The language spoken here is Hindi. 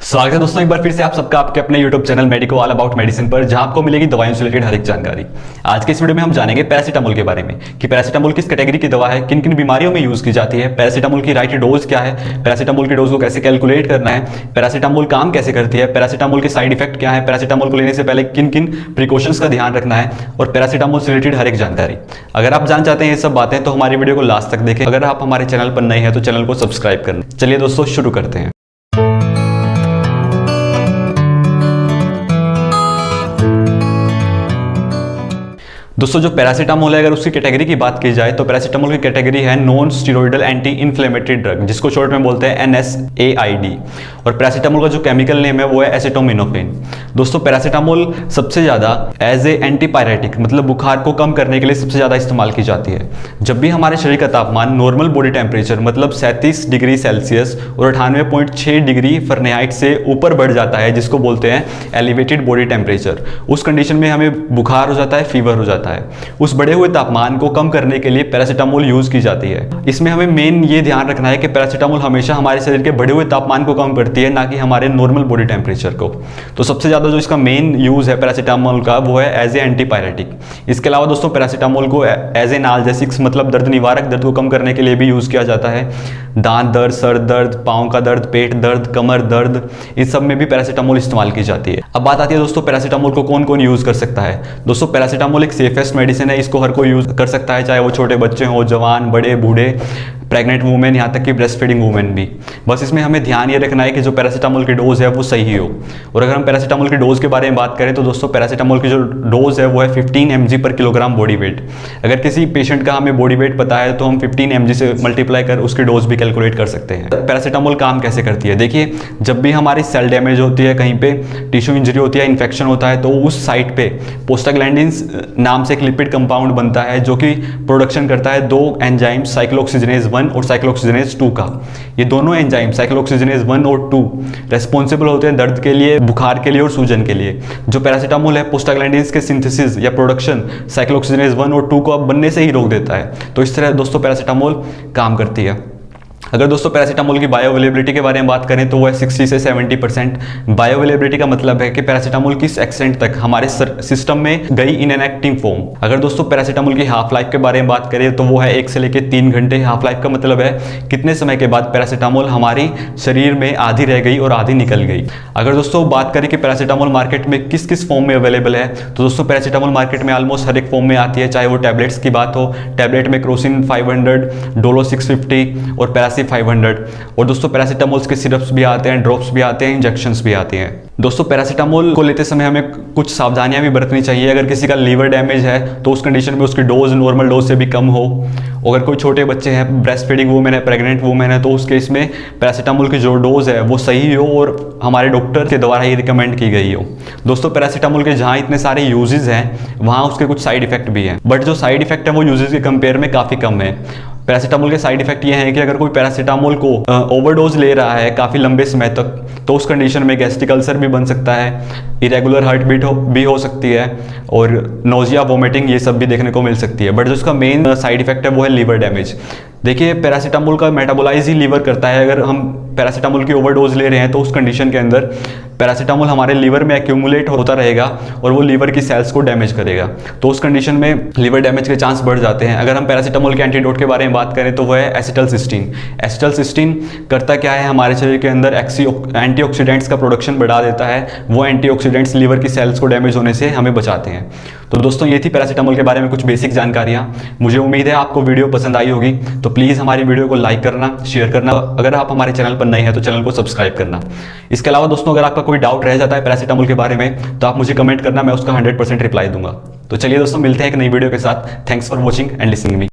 स्वागत है दोस्तों एक बार फिर से आप सबका आपके अपने YouTube channel medico all about medicine पर, जहां आपको मिलेगी दवाइयों से रिलेटेड हर एक जानकारी। आज के इस वीडियो में हम जानेंगे पैरासीटामोल के बारे में कि पैरासीटामोल किस कैटेगरी की दवा है, किन किन बीमारियों में यूज की जाती है, पैरासीटामोल की राइट डोज क्या है, पैरासीटामोल की डोज को कैसे कैलकुलेट करना है, पैरासीटामोल काम कैसे करती है, पैरासीटामोल के साइड इफेक्ट क्या है, पैरासीटामोल को लेने से पहले किन किन प्रिकॉशंस का ध्यान रखना है और पैरासीटामोल से रिलेटेड हर एक जानकारी। अगर आप जान चाहते हैं ये सब बातें तो हमारी वीडियो को लास्ट तक देखें। अगर आप हमारे चैनल पर नए हैं तो चैनल को सब्सक्राइब करना। चलिए दोस्तों शुरू करते हैं। दोस्तों जो पैरासीटामोल है, अगर उसकी कैटेगरी की बात की जाए तो पैरासीटामोल की कैटेगरी है non steroidal anti inflammatory drug, जिसको शॉर्ट में बोलते हैं NSAID। और पैरासीटामोल का जो केमिकल नेम है वो है एसिटामिनोफेन। दोस्तों पैरासीटामोल सबसे ज़्यादा एज ए एंटीपायरेटिक, मतलब बुखार को कम करने के लिए सबसे ज़्यादा इस्तेमाल की जाती है। जब भी हमारे शरीर का तापमान नॉर्मल बॉडी टेम्परेचर मतलब 37 डिग्री सेल्सियस और 98.6 डिग्री फ़ारेनहाइट से ऊपर बढ़ जाता है, जिसको बोलते हैं एलिवेटेड बॉडी टेम्परेचर, उस कंडीशन में हमें बुखार हो जाता है, फीवर हो जाता है। उस बढ़े हुए तापमान को कम करने के लिए पैरासीटामोल यूज की जाती है। इसमें हमें मेन ये ध्यान रखना है कि पैरासीटामोल हमेशा हमारे शरीर के बढ़े हुए तापमान को कम करती है, ना कि हमारे नॉर्मल बॉडी टेम्परेचर को। तो सबसे ज्यादा जो इसका मेन यूज है पैरासीटामोल का वो है एज ए एंटीपायरेटिक। इसके अलावा दोस्तों पैरासीटामोल को एज ए एनाल्जेसिक्स मतलब दर्द निवारक, दर्द को कम करने के लिए भी यूज किया जाता है। दांत दर्द, सर दर्द, पाँव का दर्द, पेट दर्द, कमर दर्द, इस सब में भी पैरासीटामोल इस्तेमाल की जाती है। अब बात आती है दोस्तों पैरासीटामोल को कौन कौन यूज कर सकता है। दोस्तों पैरासीटामोल एक सेफेस्ट मेडिसिन है, इसको हर कोई यूज कर सकता है, चाहे वो छोटे बच्चे हों, जवान, बड़े, बूढ़े, प्रेग्नेंट वुमेन, यहाँ तक कि ब्रेस्ट फीडिंग वुमेन भी। बस इसमें हमें ध्यान ये रखना है कि जो पैरासीटामोल की डोज है वो सही हो। और अगर हम पैरासीटामोल की डोज के बारे में बात करें तो दोस्तों पैरासीटामोल की जो डोज है वो है 15 mg पर किलोग्राम बॉडी वेट। अगर किसी पेशेंट का हमें बॉडी वेट पता है तो हम 15 mg से मल्टीप्लाई कर उसकी डोज भी कैलकुलेट कर सकते हैं। पैरासीटामोल काम कैसे करती है, देखिए जब भी हमारी सेल डैमेज होती है, कहीं पे टिश्यू इंजरी होती है, इन्फेक्शन होता है, तो उस साइट पे प्रोस्टाग्लैंडिन्स नाम से एक लिपिड कंपाउंड बनता है जो कि प्रोडक्शन करता है दो एंजाइम साइक्लोऑक्सीजनेज 1 और साइक्लोऑक्सीजनेज 2 का। ये दोनों एंजाइम साइक्लोऑक्सीजनेज 1 और 2 रेस्पॉन्सिबल होते हैं दर्द के लिए, बुखार के लिए और सूजन के लिए। जो पैरासीटामोल है प्रोस्टाग्लैंडिन्स के सिंथेसिस या प्रोडक्शन साइक्लोऑक्सीजनेज 1 और 2 को अब बनने से ही रोक देता है। तो इस तरह दोस्तों पैरासीटामोल काम करती है। अगर दोस्तों पैरासीटामोल की बायोअवेलेबिलिटी के बारे में बात करें तो वो है 60 से 70%। बायोअवेलेबिलिटी का मतलब है कि पैरासीटामोल किस एक्सटेंट तक हमारे सिस्टम में गई इन एन एक्टिव फॉर्म। अगर दोस्तों पैरासीटामोल की हाफ लाइफ के बारे में बात करें तो वो है 1 से लेकर 3 घंटे। हाफ लाइफ का मतलब है कितने समय के बाद पैरासीटामोल हमारी शरीर में आधी रह गई और आधी निकल गई। अगर दोस्तों बात करें कि पैरासीटामोल मार्केट में किस किस फॉर्म में अवेलेबल है तो दोस्तों पैरासीटामोल मार्केट में ऑलमोस्ट हर एक फॉर्म में आती है, चाहे वो टैबलेट्स की बात हो, टैबलेट में क्रोसिन 500, डोलो 650 और पैरासी 500। और दोस्तों पैरासीटामोल के सिरप्स भी आते हैं, ड्रॉप्स भी आते हैं, इंजेक्शंस भी आते हैं। दोस्तों पैरासीटामोल को लेते समय हमें कुछ सावधानियां भी बरतनी चाहिए। अगर किसी का लीवर डैमेज है तो उस कंडीशन में उसकी डोज नॉर्मल डोज से भी कम हो। अगर कोई छोटे बच्चे हैं, ब्रेस्ट फीडिंग वुमेन है, प्रेग्नेंट वुमेन है, तो उस केस में पैरासीटामोल की जो डोज है वो सही हो और हमारे डॉक्टर के द्वारा ही रिकमेंड की गई हो। दोस्तों पैरासीटामोल के जहाँ इतने सारे यूजेस हैं वहाँ उसके कुछ साइड इफेक्ट भी हैं, बट जो साइड इफेक्ट है वो यूजेस के कंपेयर में काफ़ी कम है। पैरासीटामोल के साइड इफेक्ट ये हैं कि अगर कोई पैरासीटामोल को ओवरडोज ले रहा है काफ़ी लंबे समय तक तो उस कंडीशन में गैस्ट्रिक अल्सर भी बन सकता है, इरेगुलर हार्ट बीट भी हो सकती है और नोजिया, वोमिटिंग, ये सब भी देखने को मिल सकती है। बट जो उसका मेन साइड इफेक्ट है वो है लीवर डैमेज। देखिए पैरासीटामोल का मेटाबोलाइज ही लीवर करता है। अगर हम पैरासीटामोल की ओवरडोज ले रहे हैं तो उस कंडीशन के अंदर पैरासीटामोल हमारे लीवर में एक्यूमुलेट होता रहेगा और वो लीवर की सेल्स को डैमेज करेगा। तो उस कंडीशन में लीवर डैमेज के चांस बढ़ जाते हैं। अगर हम पैरासीटामोल के एंटीडोट के बारे में बात करें तो वो है एसिटलसिस्टीन। एसिटलसिस्टीन करता क्या है, हमारे शरीर के अंदर एंटीऑक्सीडेंट्स का प्रोडक्शन बढ़ा देता है। वो एंटीऑक्सीडेंट्स लीवर की सेल्स को डैमेज होने से हमें बचाते हैं। तो दोस्तों ये थी पैरासीटामोल के बारे में कुछ बेसिक जानकारियाँ। मुझे उम्मीद है आपको वीडियो पसंद आई होगी, तो प्लीज़ हमारी वीडियो को लाइक करना, शेयर करना। अगर आप हमारे चैनल पर नए हैं तो चैनल को सब्सक्राइब करना। इसके अलावा दोस्तों अगर आपका कोई डाउट रह जाता है पैरासीटामोल के बारे में तो आप मुझे कमेंट करना, मैं उसका 100% रिप्लाई दूंगा। तो चलिए दोस्तों मिलते हैं एक नई वीडियो के साथ। Thanks for watching and listening me.